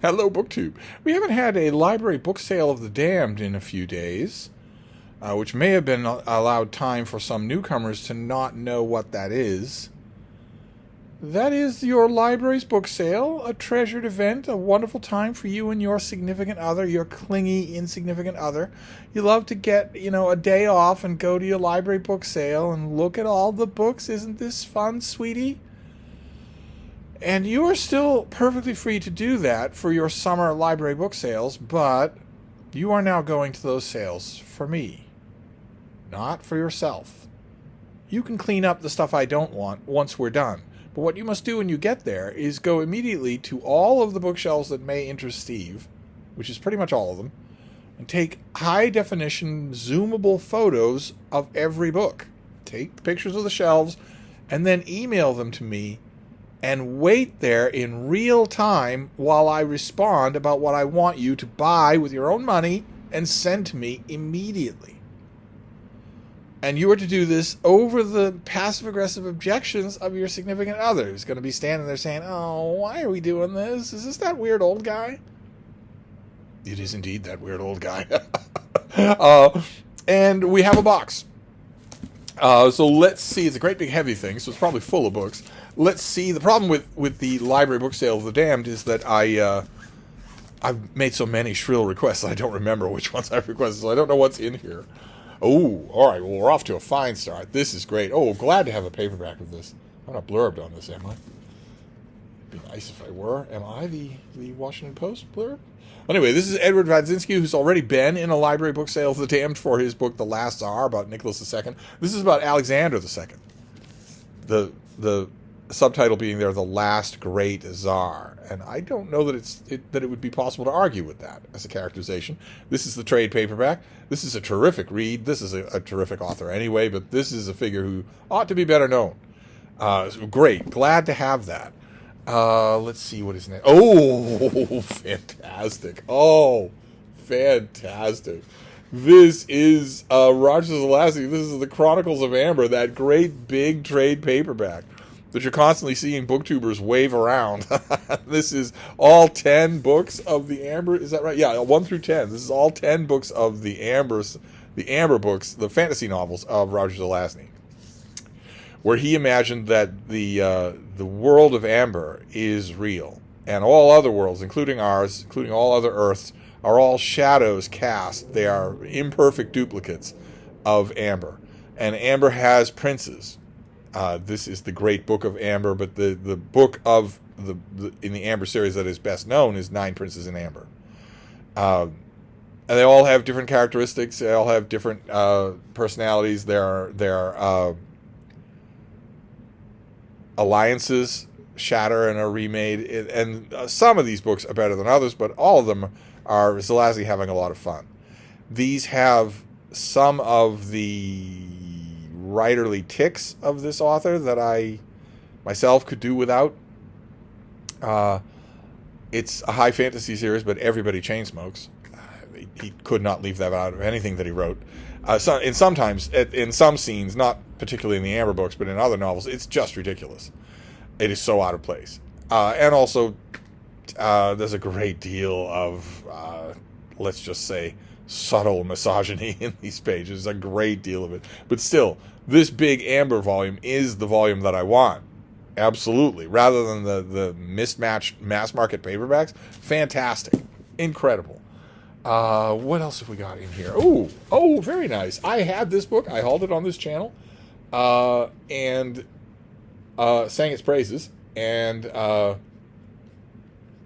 Hello, BookTube. We haven't had a library book sale of the damned in a few days, which may have been allowed time for some newcomers to not know what that is. That is your library's book sale, a treasured event, a wonderful time for you and your significant other, your clingy, insignificant other. You love to get, a day off and go to your library book sale and look at all the books. Isn't this fun, sweetie? And you are still perfectly free to do that for your summer library book sales, but you are now going to those sales for me, not for yourself. You can clean up the stuff I don't want once we're done. But what you must do when you get there is go immediately to all of the bookshelves that may interest Steve, which is pretty much all of them, and take high-definition, zoomable photos of every book. Take pictures of the shelves, and then email them to me, and wait there in real time while I respond about what I want you to buy with your own money and send to me immediately. And you are to do this over the passive-aggressive objections of your significant other, who's going to be standing there saying, "Oh, why are we doing this? Is this that weird old guy?" It is indeed that weird old guy. And we have a box. So let's see. It's a great big heavy thing, so it's probably full of books. Let's see. The problem with the library book sale of the damned is that I've made so many shrill requests that I don't remember which ones I've requested, so I don't know what's in here. Oh, all right. Well, we're off to a fine start. This is great. Oh, glad to have a paperback of this. I'm not blurbed on this, am I? It'd be nice if I were. Am I the Washington Post blurb? Anyway, this is Edward Wadzinski, who's already been in a library book sale of the damned for his book, The Last Tsar, about Nicholas II. This is about Alexander II. The subtitle being there, The Last Great Tsar. And I don't know that that it would be possible to argue with that as a characterization. This is the trade paperback. This is a terrific read. This is a terrific author anyway, but this is a figure who ought to be better known. Great. Glad to have that. Let's see what his name. Oh, fantastic. Oh, fantastic. This is Roger Zelazny. This is the Chronicles of Amber, that great big trade paperback that you're constantly seeing booktubers wave around. This is all 10 books of the Amber. Is that right? Yeah, 1 through 10. This is all 10 books of the Amber books, the fantasy novels of Roger Zelazny, where he imagined that the world of Amber is real, and all other worlds, including ours, including all other Earths, are all shadows cast. They are imperfect duplicates of Amber, and Amber has princes. This is the great book of Amber, but the book of in the Amber series that is best known is Nine Princes in Amber. And they all have different characteristics. They all have different personalities. Their alliances shatter and are remade. And some of these books are better than others, but all of them are Zelazny having a lot of fun. These have some of the writerly tics of this author that I myself could do without. It's a high fantasy series, but everybody chain smokes. He could not leave that out of anything that he wrote. In some scenes, not particularly in the Amber books, but in other novels, it's just ridiculous. It is so out of place. And also, there's a great deal of, let's just say, subtle misogyny in these pages. A great deal of it. But still, this big Amber volume is the volume that I want. Absolutely. Rather than the mismatched mass market paperbacks. Fantastic. Incredible. What else have we got in here? Oh, very nice. I had this book. I hauled it on this channel. And sang its praises. And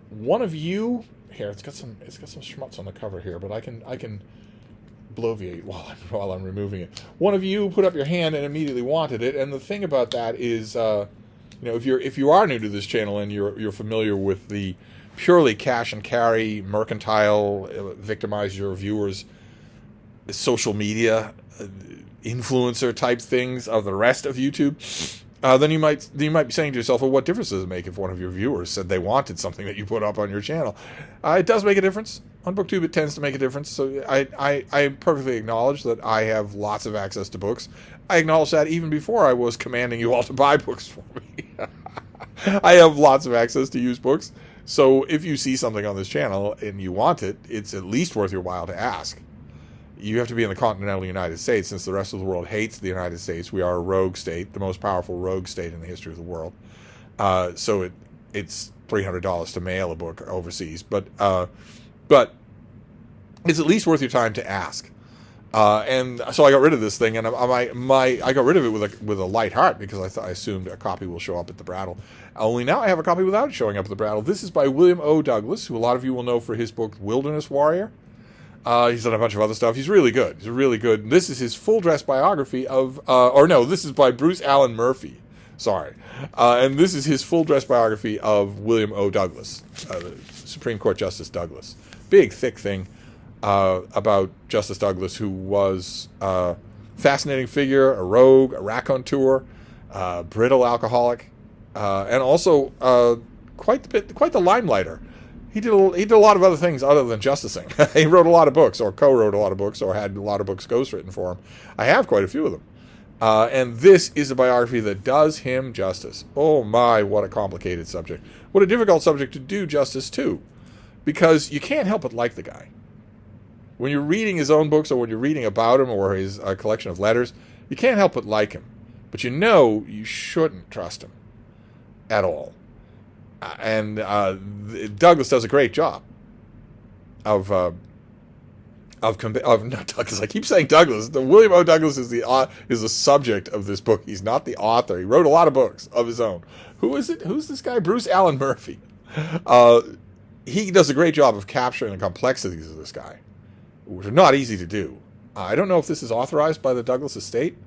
one of you here, it's got some schmutz on the cover here, but I can bloviate while I'm removing it. One of you put up your hand and immediately wanted it, and the thing about that is, if you are new to this channel and you're familiar with the purely cash and carry, mercantile, victimize your viewers, social media, influencer type things of the rest of YouTube, then you might be saying to yourself, well, what difference does it make if one of your viewers said they wanted something that you put up on your channel? It does make a difference. On BookTube, it tends to make a difference. So I perfectly acknowledge that I have lots of access to books. I acknowledge that even before I was commanding you all to buy books for me. I have lots of access to used books. So if you see something on this channel and you want it, it's at least worth your while to ask. You have to be in the continental United States, since the rest of the world hates the United States. We are a rogue state, the most powerful rogue state in the history of the world. So it's $300 to mail a book overseas, but it's at least worth your time to ask. And so I got rid of this thing, and I got rid of it with a light heart, because I assumed a copy will show up at the Brattle. Only now I have a copy without it showing up at the Brattle. This is by William O. Douglas, who a lot of you will know for his book Wilderness Warrior. He's done a bunch of other stuff. He's really good. He's really good. This is his full-dress biography of, this is by Bruce Allen Murphy. Sorry. And this is his full-dress biography of William O. Douglas, Supreme Court Justice Douglas. Big, thick thing about Justice Douglas, who was a fascinating figure, a rogue, a raconteur, brittle alcoholic, and also quite the limelighter. He did a lot of other things other than justicing. He wrote a lot of books, or co-wrote a lot of books, or had a lot of books ghostwritten for him. I have quite a few of them. And this is a biography that does him justice. Oh my, what a complicated subject. What a difficult subject to do justice to. Because you can't help but like the guy. When you're reading his own books, or when you're reading about him, or his collection of letters, you can't help but like him. But you know you shouldn't trust him at all. And Douglas does a great job of not Douglas. I keep saying Douglas. William O. Douglas is the subject of this book. He's not the author. He wrote a lot of books of his own. Who is it? Who's this guy? Bruce Allen Murphy. He does a great job of capturing the complexities of this guy, which are not easy to do. I don't know if this is authorized by the Douglas estate.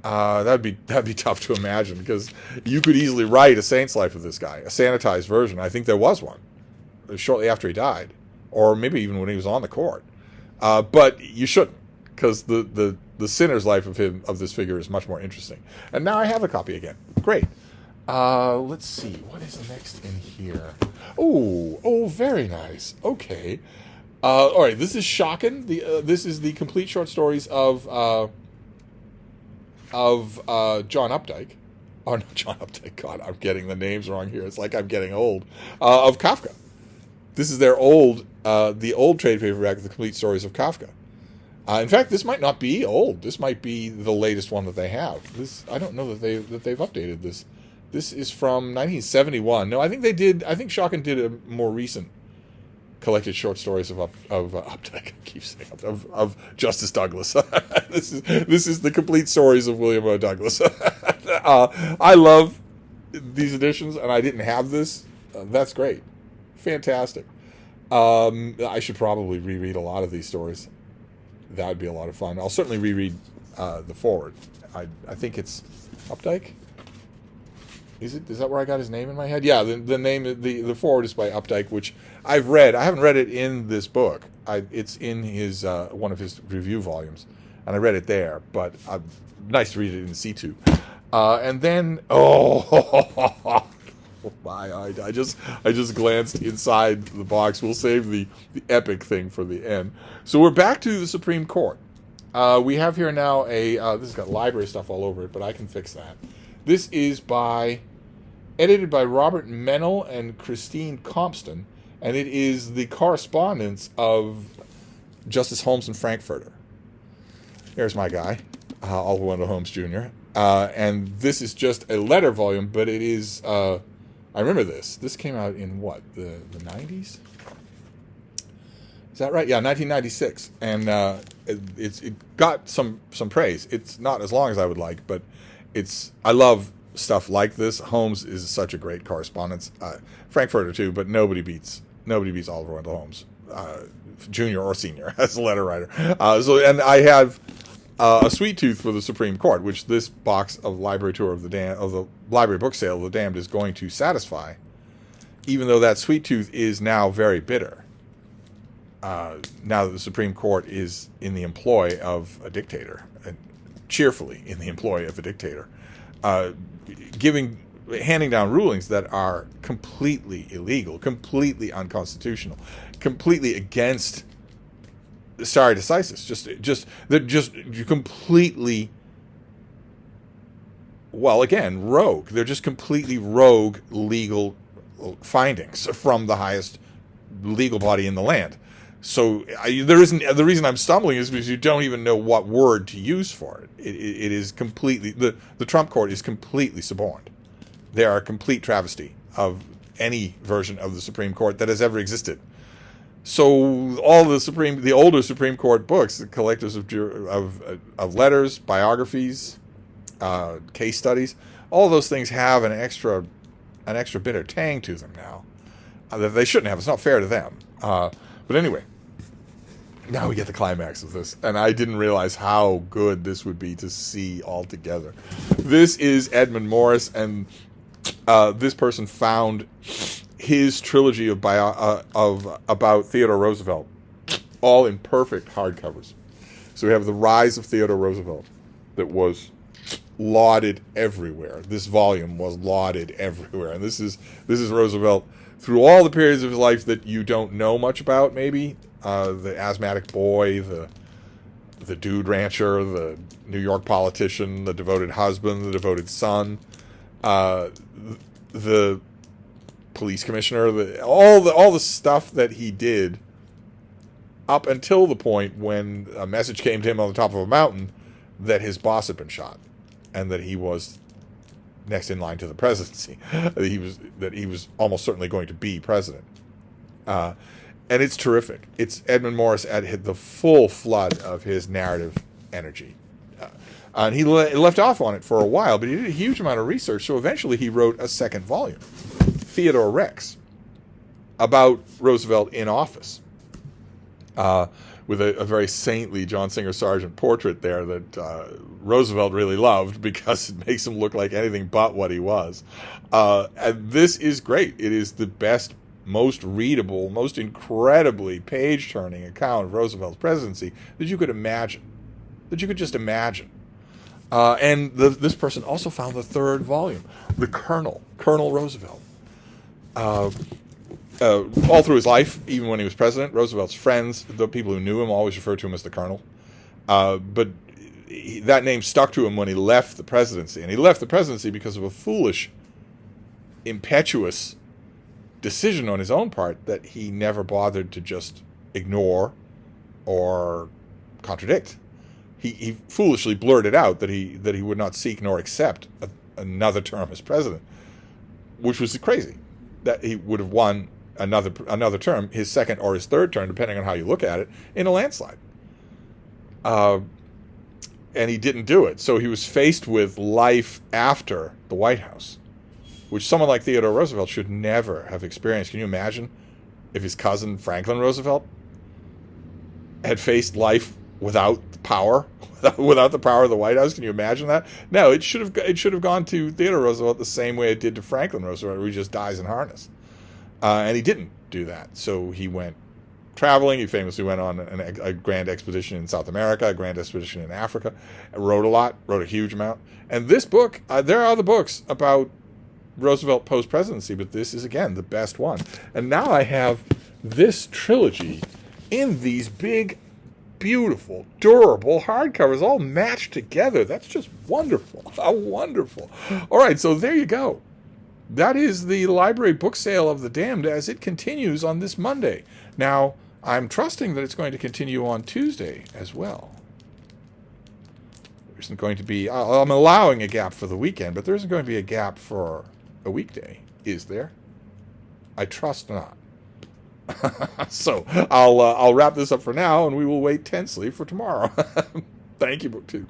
That'd be tough to imagine, because you could easily write a saint's life of this guy, a sanitized version. I think there was one shortly after he died, or maybe even when he was on the court. But you shouldn't, because the sinner's life of this figure is much more interesting. And now I have a copy again. Great. Let's see, what is next in here? Oh, very nice. Okay. All right, this is shocking. This is the complete short stories of John Updike. Oh, no, John Updike. God, I'm getting the names wrong here. It's like I'm getting old. Of Kafka. This is their the old trade paperback of the complete stories of Kafka. In fact, this might not be old. This might be the latest one that they have. I don't know that they've updated this. This is from 1971. No, I think they did. I think Schocken did a more recent collected short stories of Updike. I keep saying of Justice Douglas. This is the complete stories of William O. Douglas. I love these editions, and I didn't have this. That's great, fantastic. I should probably reread a lot of these stories. That would be a lot of fun. I'll certainly reread the forward. I think it's Updike. Is that where I got his name in my head? Yeah, the name, the forward is by Updike, which I've read. I haven't read it in this book. It's in his one of his review volumes, and I read it there. But nice to read it in C2. And then oh my! I just glanced inside the box. We'll save the epic thing for the end. So we're back to the Supreme Court. We have here now this has got library stuff all over it, but I can fix that. This is edited by Robert Mennel and Christine Compston, and it is the correspondence of Justice Holmes and Frankfurter. Here's my guy, Oliver Wendell Holmes Jr., and this is just a letter volume, but it is, I remember this. This came out in what, the 90s? Is that right? Yeah, 1996, and it got some praise. It's not as long as I would like, but I love stuff like this. Holmes is such a great correspondence. Frankfurter too, but nobody beats Oliver Wendell Holmes, junior or senior, as a letter writer. And I have a sweet tooth for the Supreme Court, which this box of Library Tour of the Library Book Sale of the Damned is going to satisfy, even though that sweet tooth is now very bitter. Now that the Supreme Court is in the employ of a dictator, and cheerfully in the employ of a dictator, handing down rulings that are completely illegal, completely unconstitutional, completely against stare decisis. They're just completely, well, again, rogue. They're just completely rogue legal findings from the highest legal body in the land. So there isn't, the reason I'm stumbling is because you don't even know what word to use for it. It is completely, the Trump court is completely suborned. They are a complete travesty of any version of the Supreme Court that has ever existed. So all the older Supreme Court books, the collectors of letters, biographies, case studies, all those things have an extra bitter tang to them now that they shouldn't have. It's not fair to them. But anyway, now we get the climax of this, and I didn't realize how good this would be to see all together. This is Edmund Morris, and this person found his trilogy of about Theodore Roosevelt, all in perfect hardcovers. So we have The Rise of Theodore Roosevelt, that was lauded everywhere. This volume was lauded everywhere, and this is Roosevelt through all the periods of his life that you don't know much about. Maybe the asthmatic boy, the dude rancher, the New York politician, the devoted husband, the devoted son, the police commissioner, all the stuff that he did up until the point when a message came to him on the top of a mountain that his boss had been shot and that he was next in line to the presidency. that he was almost certainly going to be president. And it's terrific. It's Edmund Morris at the full flood of his narrative energy. And he left off on it for a while, but he did a huge amount of research, so eventually he wrote a second volume, Theodore Rex, about Roosevelt in office, with a very saintly John Singer Sargent portrait there that Roosevelt really loved because it makes him look like anything but what he was. And this is great. It is the best, most readable, most incredibly page-turning account of Roosevelt's presidency that you could imagine, that you could just imagine. And this person also found the third volume, the Colonel Roosevelt. All through his life, even when he was president, Roosevelt's friends, the people who knew him, always referred to him as the Colonel. But that name stuck to him when he left the presidency. And he left the presidency because of a foolish, impetuous decision on his own part that he never bothered to just ignore or contradict. He foolishly blurted out that he would not seek nor accept another term as president, which was crazy. That he would have won another term, his second or his third term, depending on how you look at it, in a landslide. And he didn't do it. So he was faced with life after the White House, which someone like Theodore Roosevelt should never have experienced. Can you imagine if his cousin Franklin Roosevelt had faced life without power, without the power of the White House? Can you imagine that? No, it should have gone to Theodore Roosevelt the same way it did to Franklin Roosevelt, where he just dies in harness. And he didn't do that. So he went traveling. He famously went on a grand expedition in South America, a grand expedition in Africa, wrote a lot, wrote a huge amount. And this book, there are other books about Roosevelt post-presidency, but this is, again, the best one. And now I have this trilogy in these big, beautiful, durable hardcovers, all matched together. That's just wonderful. How wonderful. All right, so there you go. That is the library book sale of The Damned as it continues on this Monday. Now, I'm trusting that it's going to continue on Tuesday as well. There isn't going to be... I'm allowing a gap for the weekend, but there isn't going to be a gap for a weekday, is there? I trust not. So, I'll wrap this up for now, and we will wait tensely for tomorrow. Thank you, BookTube.